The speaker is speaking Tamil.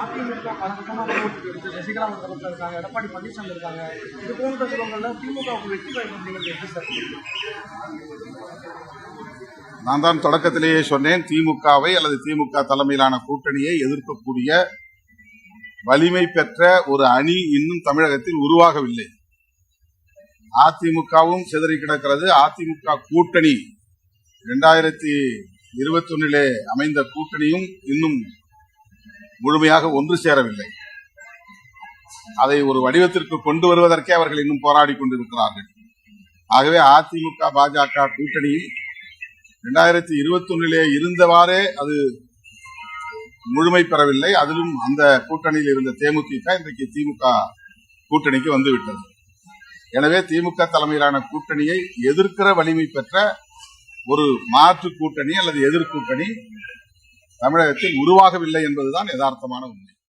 அதிமுக பலகட்டமாக போட்டு இருக்கு. சசிகலா ஒரு பக்கத்தில் இருக்காங்க, எடப்பாடி பழனிசாமி இருக்காங்க. இது போன்ற சூழல்ல திமுகவுக்கு வெற்றி வாய்ப்பு அப்படிங்கிறது எப்படி சார்? நான் தான் தொடக்கத்திலேயே சொன்னேன், திமுகவை அல்லது திமுக தலைமையிலான கூட்டணியை எதிர்க்கக்கூடிய வலிமை பெற்ற ஒரு அணி இன்னும் தமிழகத்தில் உருவாகவில்லை. அதிமுகவும் சிதறி கிடக்கிறது. அதிமுக கூட்டணி 2021 அமைந்த கூட்டணியும் இன்னும் முழுமையாக ஒன்று சேரவில்லை. அதை ஒரு வடிவத்திற்கு கொண்டு வருவதற்கே அவர்கள் இன்னும் போராடி கொண்டிருக்கிறார்கள். ஆகவே அதிமுக பாஜக கூட்டணி 2021 இருந்தவாறே அது முழுமை பெறவில்லை. அதிலும் அந்த கூட்டணியில் இருந்த தேமுதிக இன்றைக்கு திமுக கூட்டணிக்கு வந்துவிட்டது. எனவே திமுக தலைமையிலான கூட்டணியை எதிர்க்கிற வலிமை பெற்ற ஒரு மாற்று கூட்டணி அல்லது எதிர்கூட்டணி தமிழகத்தில் உருவாகவில்லை என்பதுதான் யதார்த்தமான உண்மை.